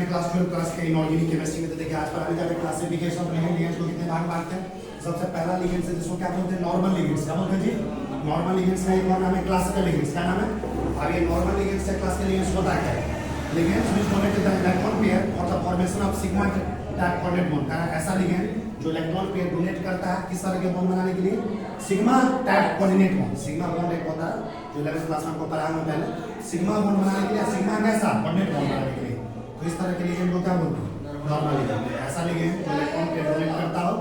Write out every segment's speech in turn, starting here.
Class 12 class के inorganic chemistry में। तो देखिए आज पढ़ाने जा रहे हैं क्लासिफिकेशन ऑफ लिगेंड। लिगेंड्स को कितने भाग बांटते हैं? सबसे पहला लिगेंड्स है जिसको क्या बोलते हैं? Normal ligands. क्या बोलते हैं जी? नॉर्मल लिगेंड्स का एक और नाम है क्लासिकल लिगेंड्स। क्या नाम है? अब ये नॉर्मल लिगेंड्स से क्लासिकल लिगेंड्स होता क्या है? Ligands which donate the electron pair और the formation of sigma type coordinate bond. का ऐसा लिगेंड जो इलेक्ट्रॉन पेयर डोनेट करता है किस तरह के बॉन्ड बनाने के लिए? Sigma type coordinate bond. Sigma bond एक होता है जो 11th क्लास में आपको पढ़ाया मैं पहले। सिग्मा बॉन्ड बनाने के लिए, सिग्मा कैसा कोऑर्डिनेट बॉन्ड बनाने के लिए, तो इस तरह के लिगेंड को क्या बोलते हैं? Normal ligand. ऐसा लिगेंड जो इलेक्ट्रॉन पेयर डोनेट करता हो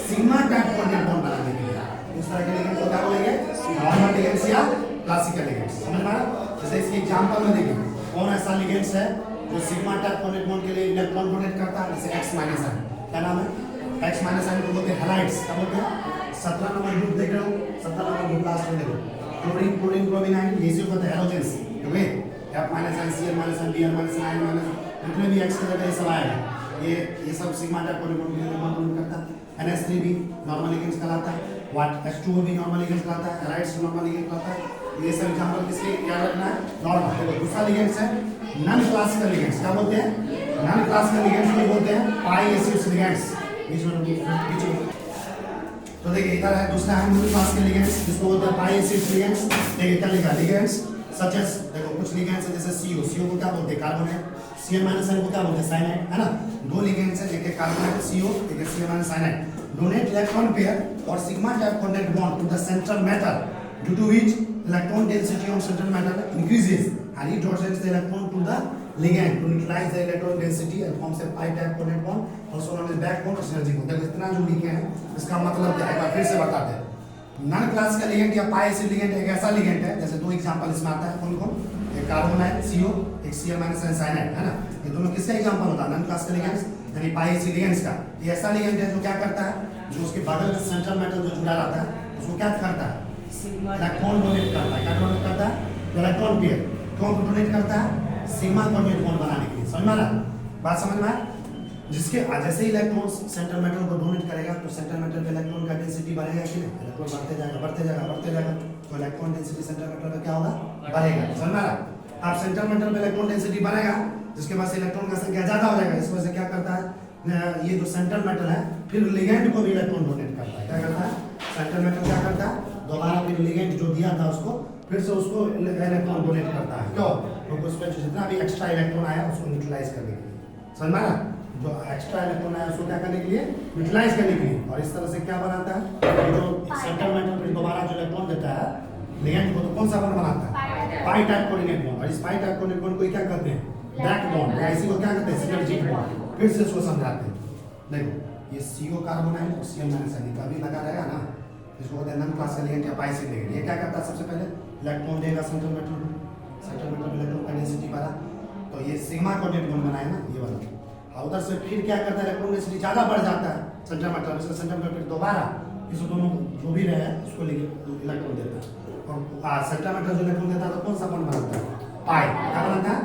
सिग्मा टाइप कोऑर्डिनेट बॉन्ड बनाने के लिए, इस तरह के लिगेंड को क्या बोलेंगे? नॉर्मल लिगेंड्स या क्लासिकल लिगेंड्स। समझ में आ रहा? जैसे इसके एग्जांपल में देखिए कौन ऐसा लिगेंड्स है जो सिग्मा टाइप कोऑर्डिनेट बॉन्ड के लिए इलेक्ट्रॉन डोनेट करता है, जैसे X- आयन। क्या नाम है? X- आयन को बोलते हैं हैलाइड्स। क्या बोलते हैं? 17 नंबर ग्रुप देख रहे हो, 17 नंबर ग्रुप लास्ट में देखो, क्लोरीन क्लोरीन ब्रोमीन आयन, ये इसी को कहते हैं halogens. Okay, F- ion, Cl- ion, Br- ion, जितने भी X के जगह ये सब आएगा, ये सब सिग्मा टाइप कोऑर्डिनेट बॉन्ड के लिए डोनेट करता है। NH3 भी नॉर्मल लिगेंड्स कहलाता है। H2O भी नॉर्मल लिगेंड्स कहलाता है। हैलाइड्स नॉर्मल लिगेंड कहलाता है। ये सब एग्जांपल किसके याद रखना है? नॉर्मल। देखो दूसरा लिगेंड्स है नॉन क्लासिकल लिगेंड्स। क्या बोलते हैं? नॉन क्लासिकल लिगेंड्स को बोलते हैं पाई एसिड्स लिगेंड्स। तो देखिए इधर है दूसरा है नॉन क्लासिकल लिगेंड्स जिसको बोलते हैं पाई एसिड्स लिगेंड्स। देखिए क्या लिखा है? लिगेंड्स सच एज, देखो कुछ लिगेंड्स है जैसे CO। CO को क्या बोलते हैं? कार्बन है। Cl- को क्या बोलते हैं? साइनाइड, है ना? दो लिगेंड्स है, एक है कार्बन CO, एक है Cl- cyanide. Donate electron pair और sigma type coordinate bond to the central metal due to which electron density on central metal increases and it rotates the electron to the ligand to neutralize the electron density and forms a pi type coordinate bond also known as backbone or synergy bond। देखो इतना जो लिखे हैं इसका मतलब क्या है एक बार फिर से बताते हैं। नॉन क्लासिकल लिगेंड या पाई एसिड लिगेंड एक ऐसा लिगेंड है, जैसे दो एग्जांपल इसमें आता है कौन कौन? एक कार्बन है CO, एक Cl- साइनाइड, है ना? ये दोनों किसका एग्जांपल होता है? नॉन क्लासिकल लिगेंड्स यानी पाई एसिड लिगेंड्स का। ये ऐसा लिगेंड है जो क्या करता है, जो उसके बगल में सेंट्रल मेटल जो जुड़ा रहता है उसको क्या करता है? इलेक्ट्रॉन डोनेट करता है। क्या डोनेट करता है? Electron pair. क्यों डोनेट करता है? सिग्मा कोऑर्डिनेट बॉन्ड बनाने के लिए। समझ में आ रहा? बात समझ में आया? जिसके जैसे ही इलेक्ट्रॉन सेंट्रल मेटल को डोनेट करेगा तो सेंट्रल मेटल पे इलेक्ट्रॉन का डेंसिटी बढ़ेगा कि नहीं? इलेक्ट्रॉन बढ़ते जाएगा बढ़ते जाएगा बढ़ते जाएगा, तो इलेक्ट्रॉन डेंसिटी सेंट्रल मेटल पे क्या होगा? बढ़ेगा। समझ में आ रहा? अब सेंट्रल मेटल पे इलेक्ट्रॉन डेंसिटी बढ़ेगा जिसके बाद इलेक्ट्रॉन का संख्या ज्यादा हो जाएगा। इस वजह से क्या करता है ये जो सेंट्रल मेटल है फिर लिगेंड को भी इलेक्ट्रॉन डोनेट करता है। क्या करता है? सेंट्रल मेटल क्या करता है? दोबारा फिर लिगेंड जो दिया था उसको फिर से उसको इलेक्ट्रॉन डोनेट करता है। क्यों? क्योंकि उसमें जितना भी एक्स्ट्रा इलेक्ट्रॉन आया उसको न्यूट्रलाइज करने के लिए। समझ में आया? जो एक्स्ट्रा इलेक्ट्रॉन आया उसको क्या करने के लिए? न्यूट्रलाइज करने के लिए। और इस तरह से क्या बनाता है? जो सेंट्रल मेटल फिर दोबारा जो इलेक्ट्रॉन देता है लिगेंड को, तो कौन सा बॉन्ड बनाता है? पाई टाइप कोऑर्डिनेट बॉन्ड। और इस पाई टाइप कोऑर्डिनेट बॉन्ड को क्या कहते हैं? बैक बॉन्ड, या इसी को क्या कहते हैं? Synergy bond. फिर से इसको समझाते हैं। देखो ये CO कार्बन है और Cl- का भी लगा रहेगा ना, इसको कहते हैं नॉन क्लासिकल लिगेंड या पाई एसिड लिगेंड। ये क्या करता है? सबसे पहले इलेक्ट्रॉन देगा सेंट्रल मेटल में, सेंट्रल मेटल में इलेक्ट्रॉन का डेंसिटी बढ़ा तो ये सिग्मा कोऑर्डिनेट बॉन्ड बनाया ना, ये वाला। और उधर से फिर क्या करता है? इलेक्ट्रॉन डेंसिटी ज्यादा बढ़ जाता है सेंट्रल मेटल में, सेंट्रल मेटल दोबारा इस दोनों जो भी रहे उसको इलेक्ट्रॉन देता है। और सेंट्रल मेटल जो इलेक्ट्रॉन देता है तो कौन सा बॉन्ड बनाता है? पाई। क्या बनाता है?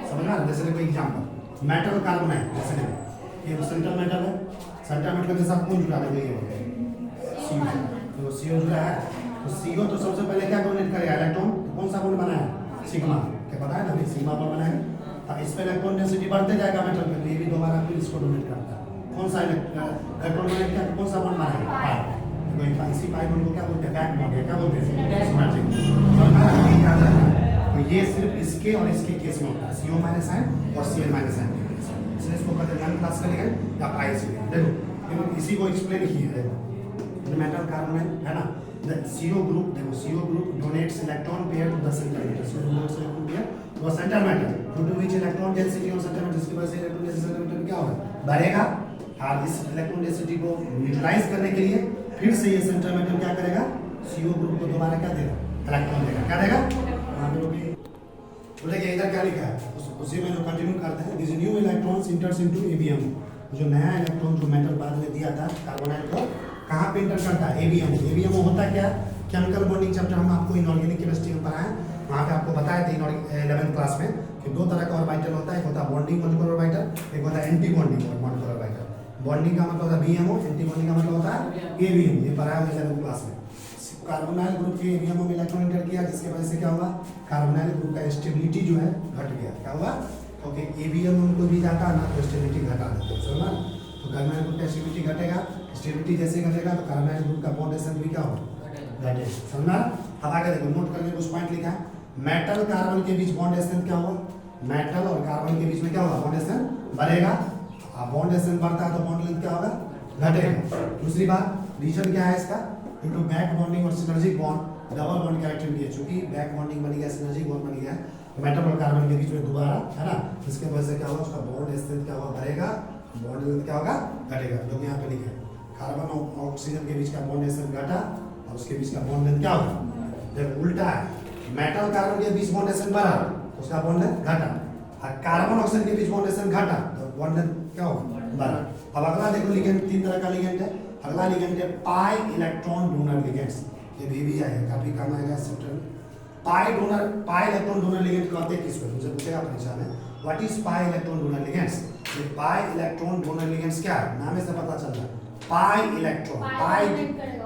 समझ में? जैसे देखो एग्जांपल मेटल कार्बन है, जैसे देखो ये सेंट्रल मेटल है, सेंट्रल मेटल के साथ कौन जुड़ा है? ये CO। तो CO जुड़ा है तो CO तो सबसे पहले क्या डोनेट करेगा? इलेक्ट्रॉन। तो कौन सा बॉन्ड बनाया? सिग्मा। क्या पता है ना? सिग्मा बॉन्ड बनाया। तो इस पे इलेक्ट्रॉन डेंसिटी बढ़ते जाएगा मेटल पे, तो ये भी दोबारा फिर इसको डोनेट करता है। कौन सा इलेक्ट्रॉन डोनेट किया? कौन सा बॉन्ड बनाएगा? पाई। तो इसी पाई बॉन्ड को क्या बोलते हैं? Back bond. क्या बोलते हैं? तो ये सिर्फ इसके और इसके केस में होता है, CO- आयन और Cl- आयन। इसलिए इसको कहते हैं नॉन क्लासिकल लिगेंड या पाई एसिड लिगेंड। देखो इसी को एक्सप्लेन किया है। देखो मेटल कार्बन है ना, द CO ग्रुप, देखो CO group donates electron pair to the central metal. CO donates electron pair to the central metal due to which electron density on central metal, इसकी वजह से electron density central metal क्या होगा? बढ़ेगा। और इस electron density को neutralise करने के लिए फिर से ये सेंट्रल मेटल क्या करेगा? CO ग्रुप को दोबारा क्या देगा? इलेक्ट्रॉन देगा। क्या देगा? तो देखिए इधर क्या लिखा है, उसी में जो कंटिन्यू करते हैं, this new electrons इंटर्स into ABM। जो नया इलेक्ट्रॉन जो मेटल बाद में दिया था कार्बोनाइल को कहाँ पे इंटर करता है? ABM। ABM होता क्या? केमिकल बॉन्डिंग चैप्टर हम आपको इनऑर्गेनिक केमिस्ट्री में पढ़ाए, वहाँ पे आपको बताया था 11th क्लास में कि दो तरह का ऑर्बिटल होता है, एक होता है बॉन्डिंग मॉलिक्यूलर ऑर्बिटल, एक होता है anti bonding molecular orbital. Bonding का मतलब होता है BMO, एंटी बॉन्डिंग का मतलब होता है ABM। ये पढ़ाया 11th क्लास में। कार्बोनाइल ग्रुप के ABM में इलेक्ट्रॉन इंटर किया जिसकी वजह से क्या हुआ? कार्बोनाइल ग्रुप का स्टेबिलिटी जो है घट गया। क्या हुआ? क्योंकि एबीएम उनको भी जाता है ना तो स्टेबिलिटी घटा देते हैं, समझ ना। तो कार्बोनाइल ग्रुप का स्टेबिलिटी घटेगा, स्टेबिलिटी जैसे घटेगा तो कार्बोनाइल ग्रुप का बॉन्ड स्ट्रेंथ भी क्या होगा, घटेगा, समझना। अब आगे देखो, नोट करके कुछ पॉइंट लिखा है। मेटल कार्बन के बीच बॉन्ड स्ट्रेंथ क्या होगा, मेटल और कार्बन के बीच में क्या होगा, बॉन्ड स्ट्रेंथ बढ़ेगा। बॉन्ड स्ट्रेंथ बढ़ता है तो बॉन्ड लेंथ क्या होगा, घटेगा। दूसरी बात, रीजन क्या है इसका, क्योंकि बैक बॉन्डिंग और सिनर्जिक बॉन्ड डबल बॉन्ड का एक्टिविटी है, चूंकि बैक बॉन्डिंग बन गया, सिनर्जिक बॉन्ड बन गया मेटल और कार्बन के बीच में दोबारा, है ना। इसके वजह से क्या होगा, उसका बॉन्ड स्ट्रेंथ क्या होगा, बढ़ेगा, बॉन्ड लेंथ क्या होगा, घटेगा। जो यहाँ पे लिखा है, कार्बन और ऑक्सीजन के बीच का बॉन्ड स्ट्रेंथ घटा और उसके बीच का बॉन्ड लेंथ क्या होगा, देखो उल्टा है, मेटल कार्बन के बीच बॉन्ड स्ट्रेंथ बढ़ा, उसका बॉन्ड लेंथ घटा, और कार्बन ऑक्सीजन के बीच बॉन्ड स्ट्रेंथ घटा तो बॉन्ड लेंथ क्या होगा, बढ़ा। अब अगला देखो लिगेंड, तीन तरह का लिगेंड है। अगला लिगेंड है पाई इलेक्ट्रॉन डोनर लिगेंड्स, ये भी आएगा, काफी काम आएगा चैप्टर में। पाई इलेक्ट्रॉन डोनर लिगेंड कहते हैं किसको, तुमसे पूछेगा परीक्षा में, what is pi electron donor ligands. ये पाई इलेक्ट्रॉन डोनर लिगेंड्स क्या है, नाम से पता चल रहा है, पाई इलेक्ट्रॉन,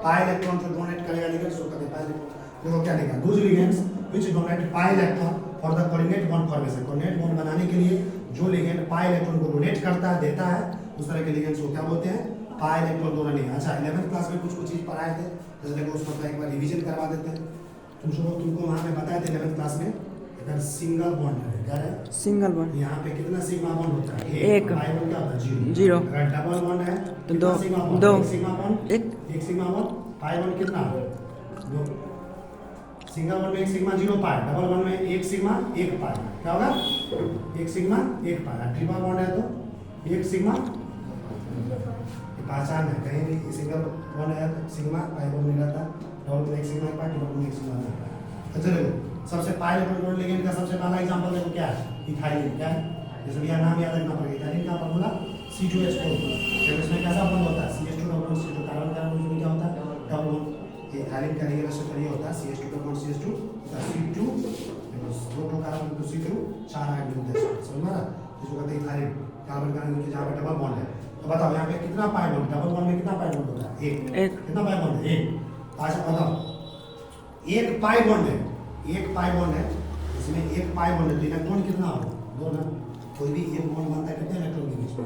पाई इलेक्ट्रॉन जो डोनेट करेगा लिगेंड्स उसको कहते हैं पाई इलेक्ट्रॉन। देखो क्या लिखा, दूसरे ligands which donate pi electron for the coordinate bond formation, coordinate bond बनाने के लिए जो लिगेंड पाई इलेक्ट्रॉन को डोनेट करता है, देता है, उस तरह के लिगेंड्स को क्या बोलते हैं, पाई इलेक्ट्रॉन डोनर लिगेंड। अच्छा 11th क्लास में कुछ चीज पढ़ाए थे, जैसे देखो उसको एक बार रिवीजन करवा देते हैं। तुमको वहां पे बताए थे 11th क्लास में, अगर सिंगल बॉन्ड है, क्या है सिंगल बॉन्ड, यहाँ पे कितना सिग्मा बॉन्ड होता है, एक पाई बॉन्ड क्या होता है, जीरो। अगर डबल बॉन्ड है तो दो सिग्मा बॉन्ड, एक सिग्मा बॉन्ड, पाई बॉन्ड कितना, दो। सिंगल बॉन्ड में एक सिग्मा जीरो पाई, डबल बॉन्ड में एक सिग्मा एक पाई, क्या होगा, एक सिग्मा एक पाई। ट्रिपल बॉन्ड है तो एक सिग्मा, पहचान है, कहीं भी सिंगल बॉन्ड है तो सिग्मा पाई बॉन्ड मिल जाता है, डबल में एक सिग्मा एक पाई, ट्रिपल में एक सिग्मा एक पाई। अच्छा देखो, सबसे पाई इलेक्ट्रॉन लिगेंड का सबसे पहला एग्जांपल देखो क्या है, इथाइलिन। क्या है, जैसे भैया नाम याद रखना पड़ेगा, इथाइलिन का फॉर्मूला C2H4, जब इसमें कैसा बॉन्ड होता है CH2 double bond C2, carbon carbon में क्या होता है, डबल बॉन्ड। ये इथाइलिन का रियल स्ट्रक्चर ये होता है CH2 double bond CH2 C2, दो कार्बन टू C2, चार हाइड्रोजन होते हैं, समझ में आ रहा है, इसको कहते हैं इथाइलिन। कार्बन कार्बन के जहाँ पे डबल बॉन्ड है, तो बताओ यहाँ पे कितना पाई बॉन्ड, डबल बॉन्ड में कितना पाई बॉन्ड होता है, एक। कितना पाई बॉन्ड है, एक। अच्छा बताओ, एक पाई बॉन्ड है, एक पाई बॉन्ड है, इसमें एक पाई बॉन्ड है तो इलेक्ट्रॉन कितना होगा, दो ना। कोई भी एक बॉन्ड बनता है कितने इलेक्ट्रॉन के बीच में,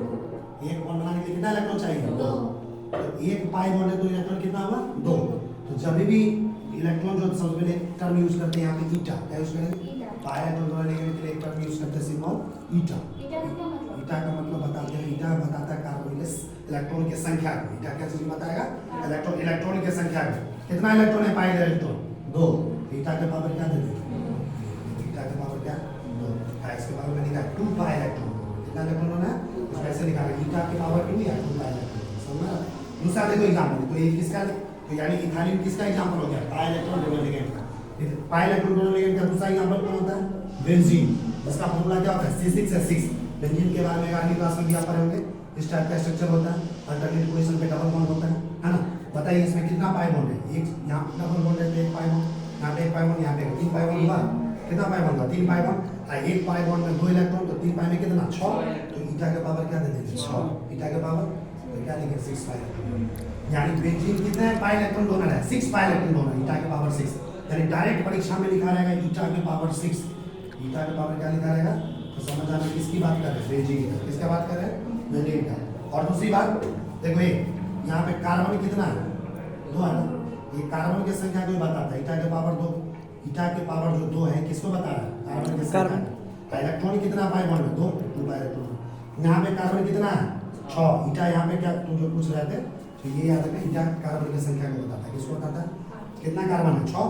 एक बॉन्ड बनाने के लिए कितना इलेक्ट्रॉन चाहिए, दो। तो एक पाई बॉन्ड है तो इलेक्ट्रॉन कितना होगा, दो। तो जब भी इलेक्ट्रॉन जो सबसे पहले टर्म यूज करते हैं यहाँ पे ईटा, क्या यूज करेंगे, पाई इलेक्ट्रॉन लेने के लिए एक टर्म यूज करते हैं सिंबल ईटा। ईटा का मतलब बताते हैं, ईटा बताता है कार्बन के इलेक्ट्रॉन की संख्या को। ईटा क्या चीज बताएगा, इलेक्ट्रॉन की संख्या को। कितना इलेक्ट्रॉन है पाई इलेक्ट्रॉन, दो। ईटा के पावर क्या दे देंगे, ईटा के पावर क्या, दो। इसके पावर में लिखा है 2 पाई इलेक्ट्रॉन, कितना इलेक्ट्रॉन है, तो ऐसे लिखा है ईटा के पावर 2 या 2 पाई इलेक्ट्रॉन, समझ। दूसरा देखो एग्जांपल, तो ये किसका, तो यानी इथाइलिन किसका एग्जांपल हो गया, पाई इलेक्ट्रॉन डोनर लिगेंड का। पाई इलेक्ट्रॉन डोनर लिगेंड का दूसरा एग्जांपल कौन होता है, बेंजीन, जिसका फॉर्मूला क्या होता है C6H6। बेंजीन के बारे में अगली क्लास में भी आप पढ़ेंगे, इस टाइप का स्ट्रक्चर होता है, अल्टरनेट पोजीशन पे डबल बॉन्ड होता है ना। बताइए इसमें कितना पाई बॉन्ड है, एक यहाँ डबल बॉन्ड है तो एक पाई बॉन्ड, यहाँ पे एक पाई बॉन्ड, यहाँ पे तीन पाई बॉन्ड हुआ, कितना पाई बॉन्ड हुआ, तीन पाई बॉन्ड। एक पाई बॉन्ड में दो इलेक्ट्रॉन, तो तीन पाई में कितना, 6। तो ईटा के पावर क्या दे देंगे, 6। ईटा के पावर तो क्या देंगे, 6 पाई इलेक्ट्रॉन। यानी बेंजीन कितने पाई इलेक्ट्रॉन डोनर है, 6 पाई इलेक्ट्रॉन डोनर, ईटा के पावर 6। यानी डायरेक्ट परीक्षा में लिखा रहेगा ईटा के पावर 6। ईटा के पावर क्या लिखा रहेगा, तो समझ आना किसकी बात कर रहे हैं, बेंजीन की। किसका बात कर रहे हैं, बेंजीन का। और दूसरी बात देखो, ये यहाँ पे कार्बन कितना है, 2 है ना। ये कार्बन की संख्या को बताता है, ईटा के पावर 2। ईटा के पावर जो 2 है किसको बता रहा है, कार्बन की संख्या। इलेक्ट्रॉन कितना पाई बॉन्ड है, 2 पाई इलेक्ट्रॉन। यहाँ पे कार्बन कितना है, 6। ईटा यहाँ पे क्या तुम जो पूछ रहे थे, तो ये याद रखना, ईटा कार्बन की संख्या को बताता है, किसको बताता है, कितना कार्बन है, 6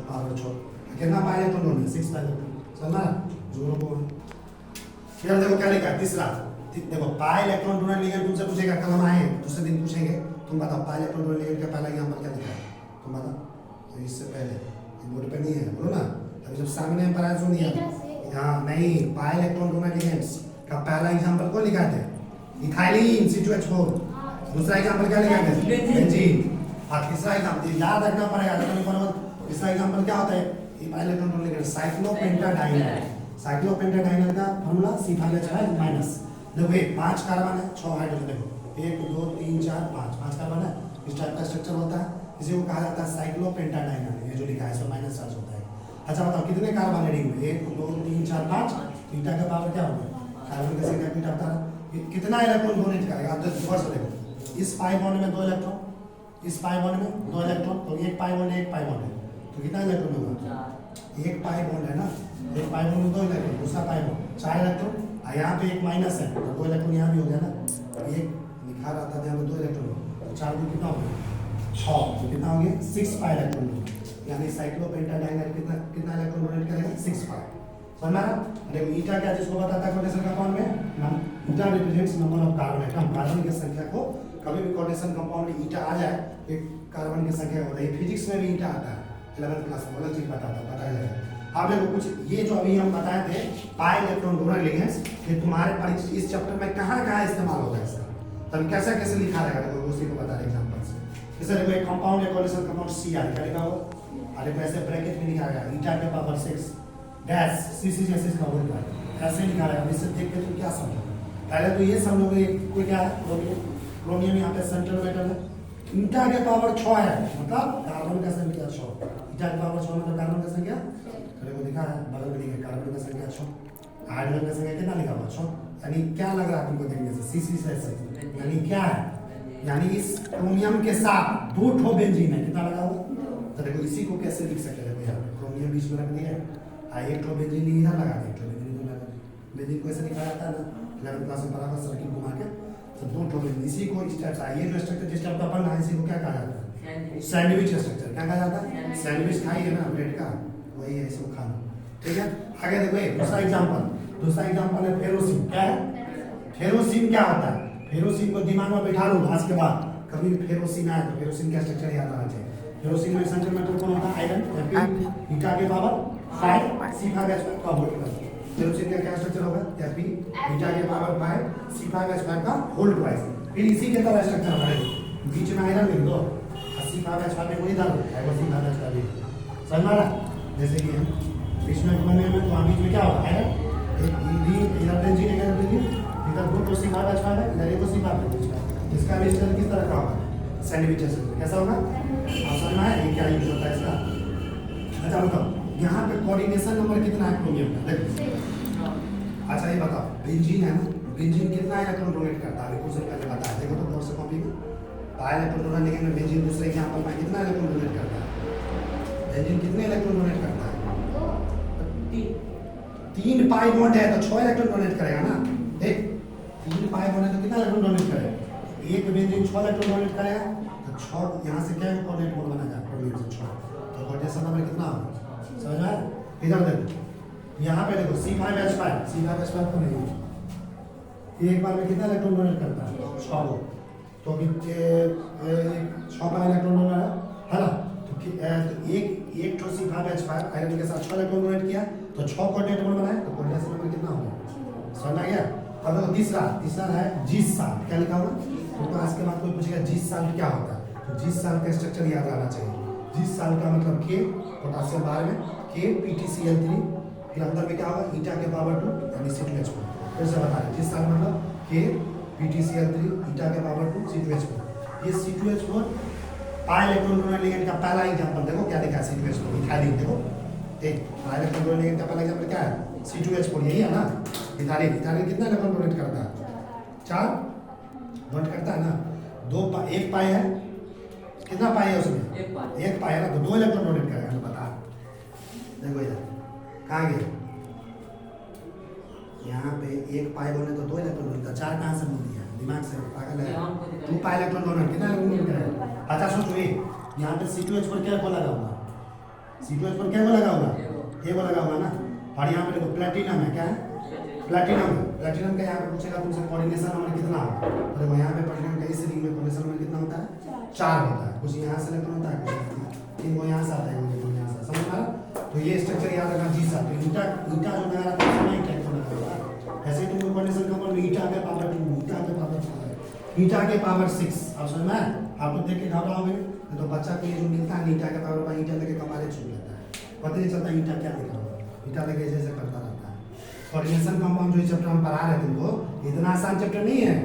पावर 6। कितना पाई इलेक्ट्रॉन है, 6 पाई इलेक्ट्रॉन, समझना जोड़ों को। फिर देखो क्या लिखा है, तीसरा देखो, पाई इलेक्ट्रॉन डोनर लिगेंड तुमसे पूछेगा, कल हम आए दूसरे दिन पूछेंगे, तुम बताओ पाई इलेक्ट्रॉन डोनर लिगेंड का पहला एग्जांपल क्या लिखा है, तुम बताओ। तो इससे पहले बोर्ड पे नहीं है, बोलो ना, अभी जब सामने हम पढ़ाया सुन दिया। हाँ नहीं, पाई इलेक्ट्रॉन डोनर लिगेंड्स का पहला एग्जांपल को लिखा थे, इथाइलिन C2H4। दूसरा एग्जांपल क्या लिखा थे, बेंजीन। और तीसरा एग्जांपल याद रखना पड़ेगा, तीसरा एग्जांपल क्या होता है, ये पाई इलेक्ट्रॉन डोनर लिगेंड साइक्लोपेंटाडाइनल। साइक्लोपेंटाडाइनल का फॉर्मूला C5H5-। देखो ये 5 कार्बन है, 6 हाइड्रोजन। देखो 1 2 3 4 5 कार्बन है, इस टाइप का स्ट्रक्चर होता है, इसी को कहा जाता है साइक्लोपेंटाडाइनल। ये जो लिखा है इसमें माइनस चार्ज होता है। अच्छा बताओ कितने कार्बन है रिंग में, 1 2 3 4 5। ईटा का पावर क्या होगा, कार्बन की संख्या बीटा बता रहा कितना इलेक्ट्रॉन डोनेट करेगा। आप जस्ट गौर से देखो, इस पाई बॉन्ड में 2 इलेक्ट्रॉन, इस पाई बॉन्ड में 2 इलेक्ट्रॉन, तो एक पाई बॉन्ड है, एक पाई बॉन्ड है, तो कितना इलेक्ट्रॉन होगा? एक पाई बॉन्ड है ना, एक पाई बॉन्ड में 2 इलेक्ट्रॉन, दूसरा पाई बॉन्ड 4 इलेक्ट्रॉन, और यहाँ पे एक माइनस है तो 2 इलेक्ट्रॉन यहाँ भी हो गया ना, एक लिखा रहा था यहाँ पे 2 इलेक्ट्रॉन, तो 4 को कितना हो गया 6, तो कितना हो गया 6 पाई इलेक्ट्रॉन, यानी साइक्लोपेंटाडाइनर कितना इलेक्ट्रॉन डोनेट करेगा 6 पाई। समझ में आ रहा? अरे ईटा क्या जिसको बताता है कोऑर्डिनेशन कंपाउंड में, eta represents number of carbon atom, carbon की संख्या को कभी भी कोऑर्डिनेशन कंपाउंड में ईटा आ जाए एक कार्बन की संख्या होता है। फिजिक्स में भी ईटा आता है 11th क्लास में, अलग चीज बताया जाएगा। आप देखो कुछ ये जो अभी हम बताए थे पाई इलेक्ट्रॉन डोनर लिगेंड्स, ये तुम्हारे परीक्षा इस चैप्टर में कहाँ इस्तेमाल होगा इसका, तब कैसे कैसे लिखा रहेगा, देखो उसी को बता रहे एग्जांपल से। जैसे देखो एक कंपाउंड है कोऑर्डिनेशन कंपाउंड Cr, क्या लिखा होगा, अरे वैसे ब्रैकेट में लिखा गया ईटा के पावर 6 डैश Cc जैसे इसका होल है, ऐसे लिखा रहेगा। इससे देख के तुम क्या समझो, पहले तो ये समझोगे कोई क्या है क्रोमियम, क्रोमियम यहाँ पे सेंट्रल मेटल है, ईटा के पावर 6 है मतलब कार्बन का संख्या 6, ईटा के पावर 6 मतलब कार्बन का संख्या, देखो दिखा है बगल में लिखा कार्बन का संख्या 6, हाइड्रोजन का संख्या कितना लिखा हुआ 6, यानी क्या लग रहा है तुमको देखने से Cc से, यानी क्या है, यानी इस क्रोमियम के साथ 2 ठो बेंजीन है, कितना लगा हुआ, तो देखो इसी को कैसे लिख सकते हैं, देखो यहाँ क्रोमियम बीच में रख दिया है, एक ठो बेंजीन इधर लगा दिया, एक ठो बेंजीन इधर लगा दिया, बेंजीन को ऐसे लिखा जाता है ना 11th क्लास में पढ़ा सर्किल घुमा के, तो 2 ठो बेंजीन, इसी को इस टाइप से, ये जो स्ट्रक्चर जिस टाइप का बना है इसी को क्या कहा जाता है, सैंडविच स्ट्रक्चर, क्या कहा जाता है, सैंडविच खाइए ना ब्रेड का, वही है, इसको खाना, ठीक है। आगे देखो दूसरा एग्जांपल है फेरोसिन, क्या है फेरोसिन, क्या होता है, फेरोसिन को दिमाग में बैठा लो आज के बाद, कभी भी फेरोसिन आए तो फेरोसिन का स्ट्रक्चर याद आना चाहिए। फेरोसिन में सेंट्रल मेटल कौन होता है, आयरन, ईटा के पावर 5 C5H5 का होल ट्वाइस, फेरोसिन का क्या स्ट्रक्चर होगा, Fe ईटा के पावर 5 C5H5 का होल ट्वाइस, फिर इसी के तरह स्ट्रक्चर होगा, बीच में आयरन लिख दो, C5H5 में वही डालो, C5H5 भी समझ में आ रहा, जैसे कि बीच में क्रोमियम में, तो बीच में क्या होगा आयरन, इधर बेंजीन इधर 2 C5H5 है, इधर एक C5H5, इसका भी स्ट्रक्चर किस तरह का होगा, सैंडविच स्ट्रक्चर, कैसा होगा आप समझ में आया, ये क्या यूज होता है इसका। अच्छा बताओ यहाँ पे कोऑर्डिनेशन नंबर कितना है क्रोमियम का, देखो अच्छा ये बताओ बेंजीन है ना, बेंजीन कितना इलेक्ट्रॉन डोनेट करता है, कुछ पहले बताया, देखो तो कौन सा कॉपी में पाई इलेक्ट्रॉन डोनेट, लेकिन बेंजीन दूसरे एग्जांपल में कितना इलेक्ट्रॉन डोनेट करता है, बेंजीन कितने इलेक्ट्रॉन डोनेट करता है, 3 पाई बॉन्ड है तो 6 इलेक्ट्रॉन डोनेट करेगा ना, देख 3 पाई बॉन्ड है तो कितना इलेक्ट्रॉन डोनेट करेगा, एक बेंजीन 6 इलेक्ट्रॉन डोनेट करेगा, तो 6 यहाँ से क्या कोऑर्डिनेट मोड बनेगा, क्रोमियम से 6, तो कोऑर्डिनेशन नंबर कितना होगा, समझ में आया। इधर देखो यहाँ पे देखो C5H5 को नहीं, ये एक बार में कितना इलेक्ट्रॉन डोनेट करता है 6 को, तो 6 का इलेक्ट्रॉन डोनेट है ना, तो एक ठो C5H5 आयरन के साथ 6 इलेक्ट्रॉन डोनेट किया, तो 6 कोऑर्डिनेट मोड बनाए, तो कोऑर्डिनेशन नंबर कितना होगा, समझ आ गया। अब देखो तीसरा है जीस साल्ट, क्या लिखा हुआ, तो आज के बाद कोई पूछेगा जीस साल्ट क्या होता है, तो जीस साल्ट का स्ट्रक्चर याद रहना चाहिए, जीस साल्ट का मतलब K पोटेशियम बार में K PTCl3, फिर अंदर में क्या होगा ईटा के पावर 2 यानी C2H4, फिर से बता रहे जीस साल्ट मतलब K PTCl3 ईटा के पावर 2 C2H4, ये C2H4 pi electron donate ligand का पहला एग्जांपल देखो क्या लिखा है C2H4 इथाइलिन, देखो एक पाई इलेक्ट्रॉन डोनेट लिगेंड का पहला एग्जांपल क्या है C2H4, यही है ना, इथाइलिन कितना इलेक्ट्रॉन डोनेट करता है 4 डोनेट करता है ना, 1 पाई है, कितना पाई है उसमें 1 पाई है ना, तो 2 इलेक्ट्रॉन डोनेट करेगा, तो बता देखो इधर कहाँ गया, यहाँ पे 1 पाई बोले तो 2 इलेक्ट्रॉन डोनेट, 4 कहाँ से बोल दिया, दिमाग से पागल है, 2 पाई इलेक्ट्रॉन डोनेट कितना इलेक्ट्रॉन डोनेट करेगा, अच्छा सोचो यहाँ पे C2H4 क्या को लगा हुआ, C2H4 क्या को लगा हुआ, ये को लगा हुआ ना, और यहाँ पे देखो प्लेटिनम है, क्या है प्लेटिनम का यहाँ पे पूछेगा तुमसे कोऑर्डिनेशन नंबर कितना होगा, तो देखो यहाँ पे प्लेटिनम का इस रिंग में कोऑर्डिनेशन नंबर कितना होता है 4 होता है, कुछ यहाँ से इलेक्ट्रॉन होता है, कुछ इनको यहाँ से आता है, इनको यहाँ से, समझ में आ रहा, तो ये स्ट्रक्चर याद रखना जी सा, तो ईटा जो लगा रहा था उसमें एक इलेक्ट्रॉन लगा हुआ, ऐसे ही तुमको कोऑर्डिनेशन नंबर में ईटा के पावर 2 ईटा के पावर 4 ईटा के पावर 6, आप समझ में आया, आपको देख के घबराओगे तो बच्चा को ये जो मिलता है ईटा के पावर पर ईटा लेके कमारे छू लेता है, पता नहीं चलता ईटा क्या लिखा हुआ, ईटा लेके जैसे करता रहता है। कोऑर्डिनेशन कंपाउंड जो चैप्टर हम पढ़ा रहे हैं तुमको, इतना आसान चैप्टर नहीं है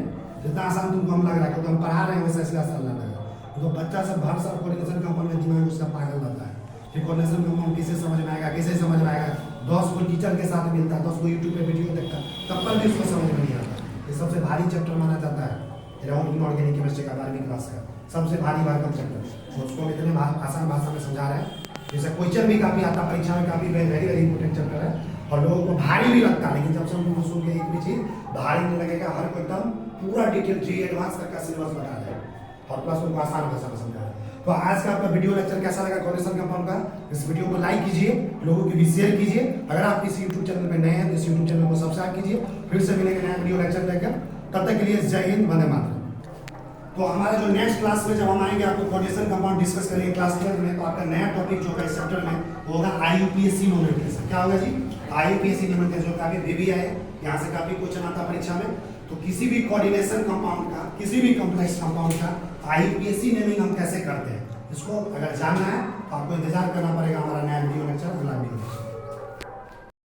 जितना आसान तुमको हम लग रहा है, क्योंकि हम पढ़ा रहे हैं वैसे इसलिए आसान लग रहा है, तो बच्चा सब हर साल कोऑर्डिनेशन कंपाउंड में दिमाग उसका पागल रहता है, फिर कोऑर्डिनेशन कंपाउंड किसे समझ में आएगा, कैसे समझ में आएगा, 10 को टीचर के साथ मिलता है, 10 को यूट्यूब पे वीडियो देखता है, तब पर भी उसको समझ में नहीं आता। ये सबसे भारी चैप्टर माना जाता है इनऑर्गेनिक केमिस्ट्री का 12वीं क्लास का सबसे भारी भरकम चैप्टर। उसको इतने आसान भाषा में समझा रहे हैं, जैसे क्वेश्चन भी काफ़ी आता परीक्षा में, काफ़ी वेरी वेरी इंपॉर्टेंट चैप्टर है और लोगों को भारी भी लगता है। लेकिन जब से उनको सुन के एक भी चीज़ भारी नहीं लगेगा, हर कोई एकदम पूरा डिटेल जी एडवांस करके सिलेबस बता रहे हैं और प्लस उनको आसान भाषा में समझा रहे हैं। तो आज का आपका वीडियो लेक्चर कैसा लगा कोऑर्डिनेशन कंपाउंड का, इस वीडियो को लाइक कीजिए, लोगों की भी शेयर कीजिए। अगर आप इस यूट्यूब चैनल पर नए हैं तो इस यूट्यूब चैनल को सब्सक्राइब कीजिए। फिर से मिलेंगे नया वीडियो लेक्चर लेकर, तब तक के लिए जय हिंद, वंदे मातरम। तो हमारा जो नेक्स्ट क्लास में जब हम आएंगे आपको कोऑर्डिनेशन कंपाउंड डिस्कस करेंगे क्लास 12 में, तो आपका नया टॉपिक जो है इस चैप्टर में वो होगा IUPAC नोमेनक्लेचर। क्या होगा जी? IUPAC नोमेनक्लेचर, जो काफी बेबी आए, यहाँ से काफी क्वेश्चन आता परीक्षा में। तो किसी भी कोऑर्डिनेशन कंपाउंड का, किसी भी कॉम्प्लेक्स कंपाउंड का IUPAC नेमिंग हम कैसे करते हैं, इसको अगर जानना है तो आपको इंतजार करना पड़ेगा हमारा नया वीडियो लेक्चर अगला वीडियो।